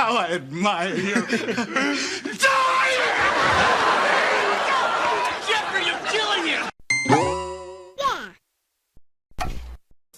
how I admire you. Die! Jeffrey, you're killing him!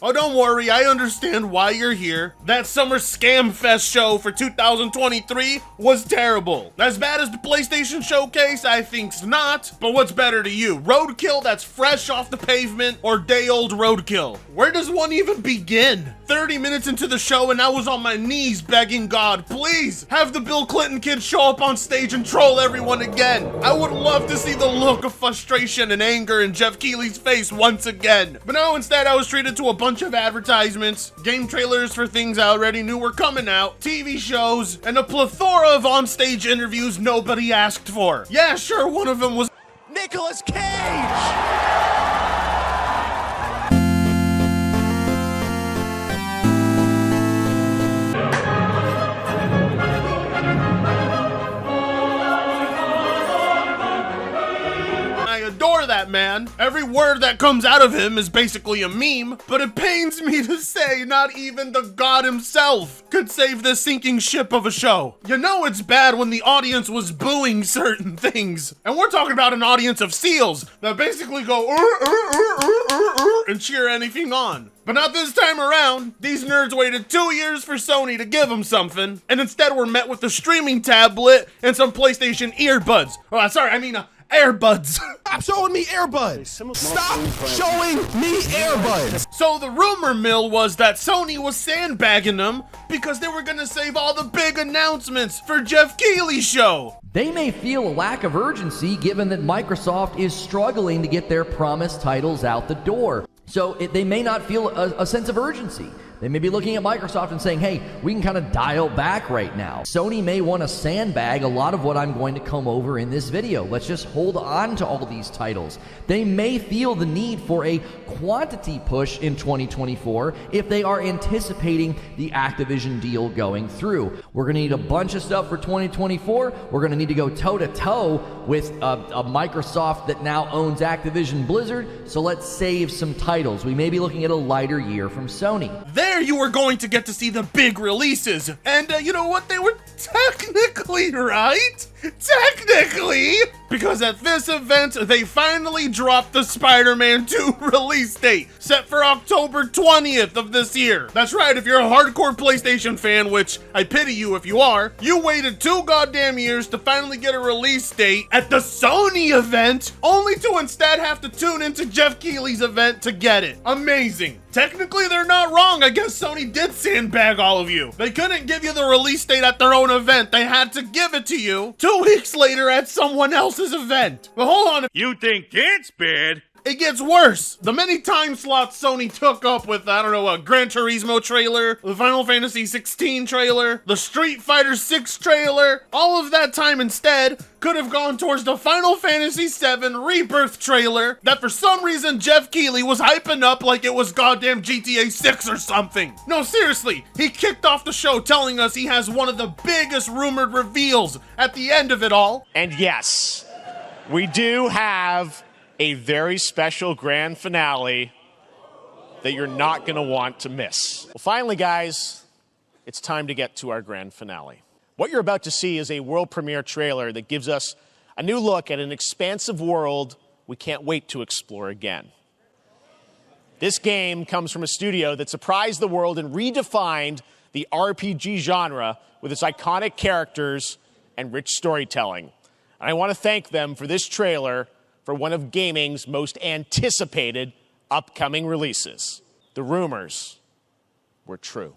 Oh, don't worry, I understand why you're here. That summer Scam Fest show for 2023 was terrible. As bad as the PlayStation Showcase, I think's not, but what's better to you? Roadkill that's fresh off the pavement or day-old roadkill? Where does one even begin? 30 minutes into the show and I was on my knees begging God, please, have the Bill Clinton kids show up on stage and troll everyone again. I would love to see the look of frustration and anger in Jeff Keighley's face once again. But no, instead I was treated to a bunch of advertisements, game trailers for things I already knew were coming out, TV shows, and a plethora of on-stage interviews nobody asked for. Yeah, sure, one of them was Nicolas Cage! I adore that man. Every word that comes out of him is basically a meme, but it pains me to say not even the god himself could save this sinking ship of a show. You know it's bad when the audience was booing certain things. And we're talking about an audience of seals that basically go and cheer anything on. But not this time around. These nerds waited 2 years for Sony to give them something, and instead were met with a streaming tablet and some PlayStation earbuds. Oh, sorry, I mean, Airbuds. Stop showing me earbuds! Stop showing me earbuds! So the rumor mill was that Sony was sandbagging them because they were gonna save all the big announcements for Jeff Keighley's show. They may feel a lack of urgency given that Microsoft is struggling to get their promised titles out the door. So they may not feel a sense of urgency. They may be looking at Microsoft and saying, hey, we can kind of dial back right now. Sony may want to sandbag a lot of what I'm going to come over in this video. Let's just hold on to all these titles. They may feel the need for a quantity push in 2024 if they are anticipating the Activision deal going through. We're going to need a bunch of stuff for 2024. We're going to need to go toe-to-toe with a Microsoft that now owns Activision Blizzard. So let's save some titles. We may be looking at a lighter year from Sony. There you were going to get to see the big releases. And you know what? They were technically right. Technically. Because at this event, they finally dropped the Spider-Man 2 release date, set for October 20th of this year. That's right, if you're a hardcore PlayStation fan, which I pity you if you are, you waited 2 goddamn years to finally get a release date at the Sony event, only to instead have to tune into Jeff Keighley's event to get it. Amazing. Technically, they're not wrong. I guess Sony did sandbag all of you. They couldn't give you the release date at their own event. They had to give it to you 2 weeks later at someone else's event. But hold on. You think that's bad? It gets worse. The many time slots Sony took up with, I don't know, a Gran Turismo trailer, the Final Fantasy 16 trailer, the Street Fighter 6 trailer, all of that time instead could have gone towards the Final Fantasy 7 Rebirth trailer that for some reason Jeff Keighley was hyping up like it was goddamn GTA 6 or something. No, seriously, he kicked off the show telling us he has one of the biggest rumored reveals at the end of it all. And yes, we do have a very special grand finale that you're not going to want to miss. Well, finally, guys, it's time to get to our grand finale. What you're about to see is a world premiere trailer that gives us a new look at an expansive world we can't wait to explore again. This game comes from a studio that surprised the world and redefined the RPG genre with its iconic characters and rich storytelling. And I want to thank them for this trailer for one of gaming's most anticipated upcoming releases. The rumors were true.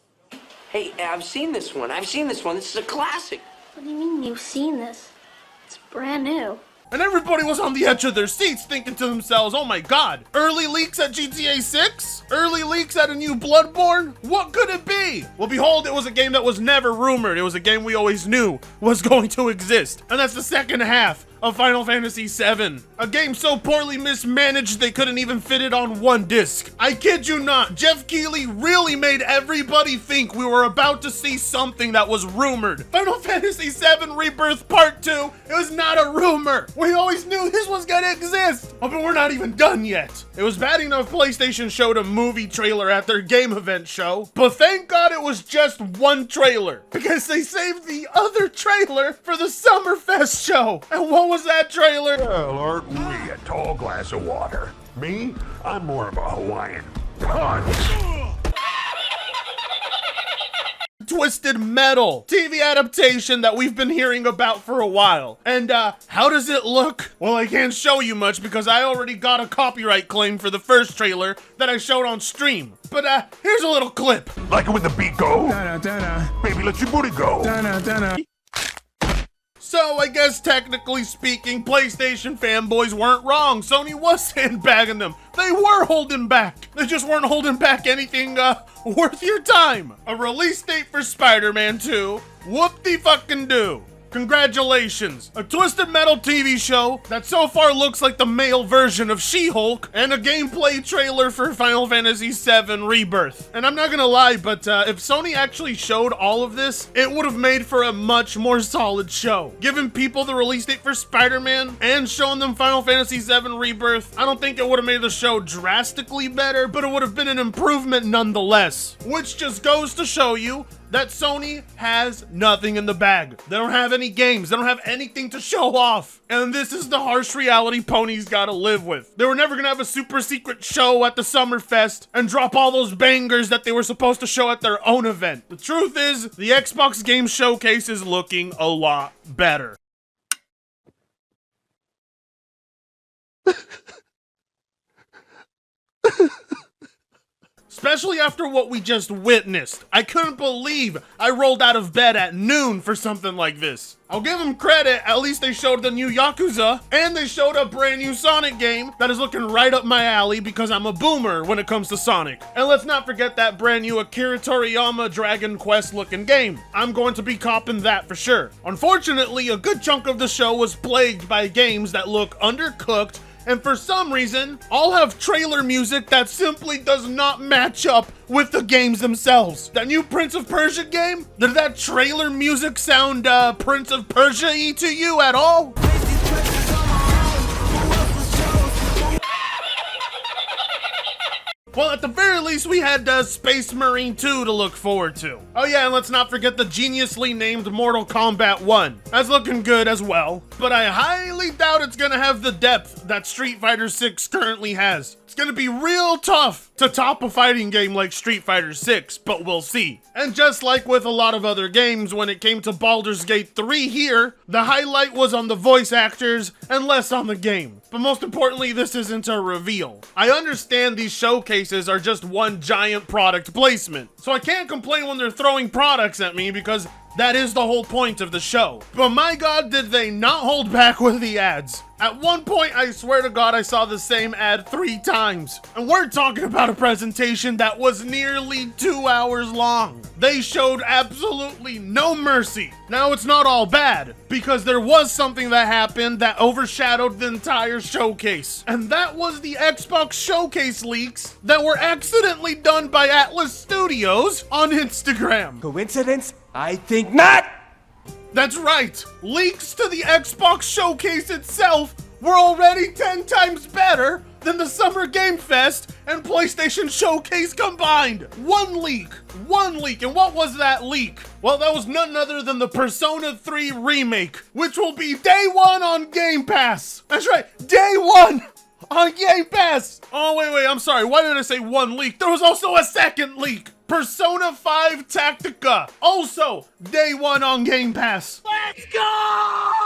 Hey, I've seen this one. This is a classic. What do you mean you've seen this? It's brand new. And everybody was on the edge of their seats thinking to themselves, oh my god, early leaks at GTA 6? Early leaks at a new Bloodborne? What could it be? Well, behold, it was a game that was never rumored. It was a game we always knew was going to exist. And that's the second half of Final Fantasy VII. A game so poorly mismanaged they couldn't even fit it on one disc. I kid you not, Jeff Keighley really made everybody think we were about to see something that was rumored. Final Fantasy VII Rebirth Part 2, it was not a rumor. We always knew this was gonna exist. Oh, but we're not even done yet. It was bad enough PlayStation showed a movie trailer at their game event show, but thank God it was just one trailer, because they saved the other trailer for the Summerfest show. And what was that trailer? Well, aren't we a tall glass of water? Me? I'm more of a Hawaiian punch. Twisted Metal TV adaptation that we've been hearing about for a while. And how does it look? Well, I can't show you much because I already got a copyright claim for the first trailer that I showed on stream. But here's a little clip. Like it when the beat go? Baby, let your booty go. So I guess technically speaking, PlayStation fanboys weren't wrong. Sony was sandbagging them. They were holding back. They just weren't holding back anything worth your time. A release date for Spider-Man 2. Whoop-de-fucking-do. Congratulations! A Twisted Metal TV show that so far looks like the male version of She-Hulk, and a gameplay trailer for Final Fantasy VII Rebirth. And I'm not gonna lie, but if Sony actually showed all of this, it would have made for a much more solid show. Giving people the release date for Spider-Man and showing them Final Fantasy VII Rebirth, I don't think it would have made the show drastically better, but it would have been an improvement nonetheless. Which just goes to show you that Sony has nothing in the bag. They don't have any games. They don't have anything to show off. And this is the harsh reality Pony's gotta live with. They were never gonna have a super secret show at the Summerfest and drop all those bangers that they were supposed to show at their own event. The truth is, the Xbox Game Showcase is looking a lot better. Especially after what we just witnessed. I couldn't believe I rolled out of bed at noon for something like this. I'll give them credit, at least they showed the new Yakuza, and they showed a brand new Sonic game that is looking right up my alley because I'm a boomer when it comes to Sonic. And let's not forget that brand new Akira Toriyama Dragon Quest looking game. I'm going to be copping that for sure. Unfortunately, a good chunk of the show was plagued by games that look undercooked, and for some reason, all have trailer music that simply does not match up with the games themselves. That new Prince of Persia game? Did that trailer music sound Prince of Persia-y to you at all? Well, at the very least, we had Space Marine 2 to look forward to. Oh yeah, and let's not forget the geniusly named Mortal Kombat 1. That's looking good as well, but I highly doubt it's gonna have the depth that Street Fighter 6 currently has. It's gonna be real tough to top a fighting game like Street Fighter 6, but we'll see. And just like with a lot of other games, when it came to Baldur's Gate 3 here, the highlight was on the voice actors and less on the game. But most importantly, this isn't a reveal. I understand these showcases are just one giant product placement, so I can't complain when they're throwing products at me because that is the whole point of the show. But my God, did they not hold back with the ads. At one point, I swear to God, I saw the same ad 3 times. And we're talking about a presentation that was nearly 2 hours long. They showed absolutely no mercy. Now, it's not all bad, because there was something that happened that overshadowed the entire showcase. And that was the Xbox Showcase leaks that were accidentally done by Atlas Studios on Instagram. Coincidence? I think not! That's right! Leaks to the Xbox Showcase itself were already 10 times better than the Summer Game Fest and PlayStation Showcase combined! One leak! And what was that leak? Well, that was none other than the Persona 3 remake, which will be day 1 on Game Pass! That's right, day 1! On Game Pass! Oh, wait, I'm sorry. Why did I say one leak? There was also a second leak! Persona 5 Tactica, also day 1 on Game Pass. Let's go!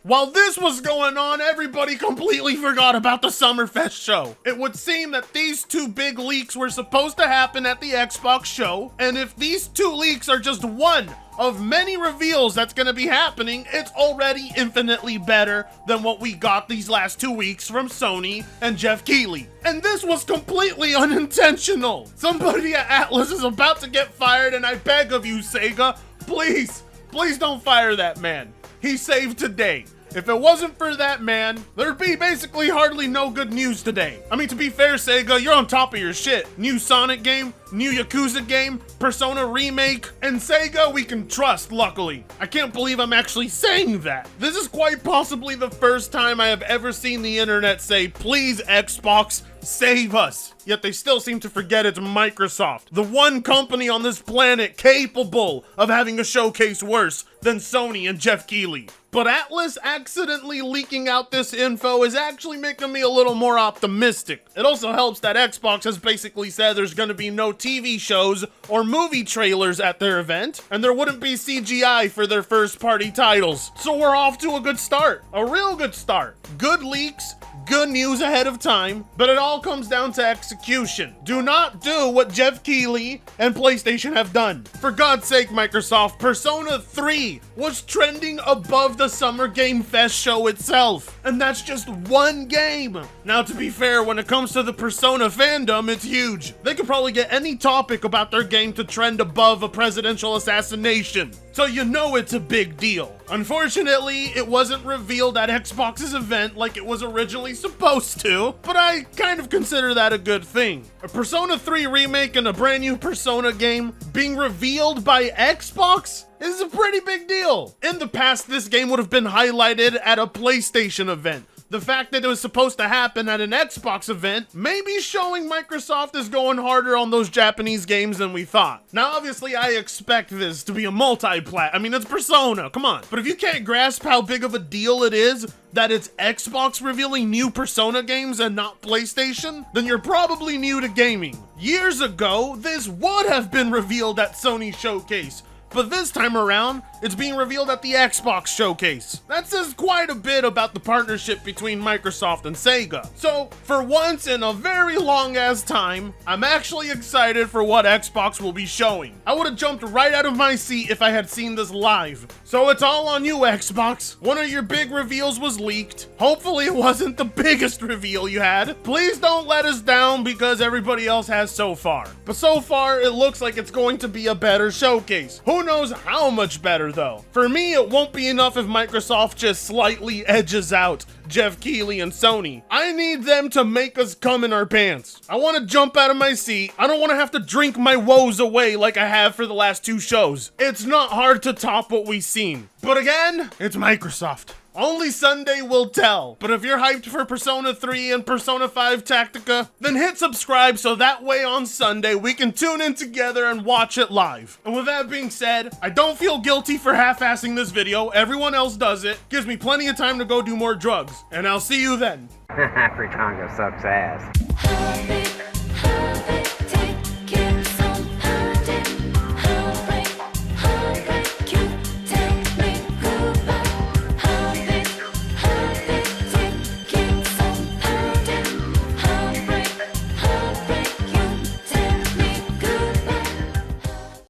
While this was going on, everybody completely forgot about the Summerfest show. It would seem that these 2 big leaks were supposed to happen at the Xbox show, and if these 2 leaks are just one of many reveals that's gonna be happening, it's already infinitely better than what we got these last 2 weeks from Sony and Jeff Keighley. And this was completely unintentional. Somebody at Atlas is about to get fired, and I beg of you, Sega, please Please don't fire that man. He saved today. If it wasn't for that man, there'd be basically hardly no good news today. I mean, to be fair, Sega, you're on top of your shit. New Sonic game, new Yakuza game, Persona remake, and Sega we can trust, luckily. I can't believe I'm actually saying that. This is quite possibly the first time I have ever seen the internet say, please Xbox, save us. Yet they still seem to forget it's Microsoft, the one company on this planet capable of having a showcase worse than Sony and Jeff Keighley. But Atlas accidentally leaking out this info is actually making me a little more optimistic. It also helps that Xbox has basically said there's gonna be no TV shows or movie trailers at their event, and there wouldn't be CGI for their first party titles. So we're off to a good start, a real good start. Good leaks, good news ahead of time, but it all comes down to execution. Do not do what Jeff Keighley and PlayStation have done. For God's sake, Microsoft, Persona 3 was trending above the Summer Game Fest show itself, and that's just one game. Now, to be fair, when it comes to the Persona fandom, it's huge. They could probably get any topic about their game to trend above a presidential assassination, so you know it's a big deal. Unfortunately, it wasn't revealed at Xbox's event like it was originally supposed to, but I kind of consider that a good thing. A Persona 3 remake and a brand new Persona game being revealed by Xbox is a pretty big deal. In the past, this game would have been highlighted at a PlayStation event. The fact that it was supposed to happen at an Xbox event may be showing Microsoft is going harder on those Japanese games than we thought. Now, obviously, I expect this to be a I mean, it's Persona, come on. But if you can't grasp how big of a deal it is that it's Xbox revealing new Persona games and not PlayStation, then you're probably new to gaming. Years ago, this would have been revealed at Sony Showcase, but this time around, it's being revealed at the Xbox Showcase. That says quite a bit about the partnership between Microsoft and Sega. So, for once in a very long ass time, I'm actually excited for what Xbox will be showing. I would have jumped right out of my seat if I had seen this live. So it's all on you, Xbox. One of your big reveals was leaked. Hopefully it wasn't the biggest reveal you had. Please don't let us down because everybody else has so far. But so far, it looks like it's going to be a better showcase. Who knows how much better though? For me, it won't be enough if Microsoft just slightly edges out Jeff Keighley and Sony. I need them to make us come in our pants. I want to jump out of my seat. I don't want to have to drink my woes away like I have for the last 2 shows. It's not hard to top what we've seen. But again, it's Microsoft. Only Sunday will tell. But if you're hyped for Persona 3 and Persona 5 Tactica, then hit subscribe so that way on Sunday we can tune in together and watch it live. And with that being said, I don't feel guilty for half-assing this video. Everyone else does it. Gives me plenty of time to go do more drugs. And I'll see you then. Afrikango sucks ass.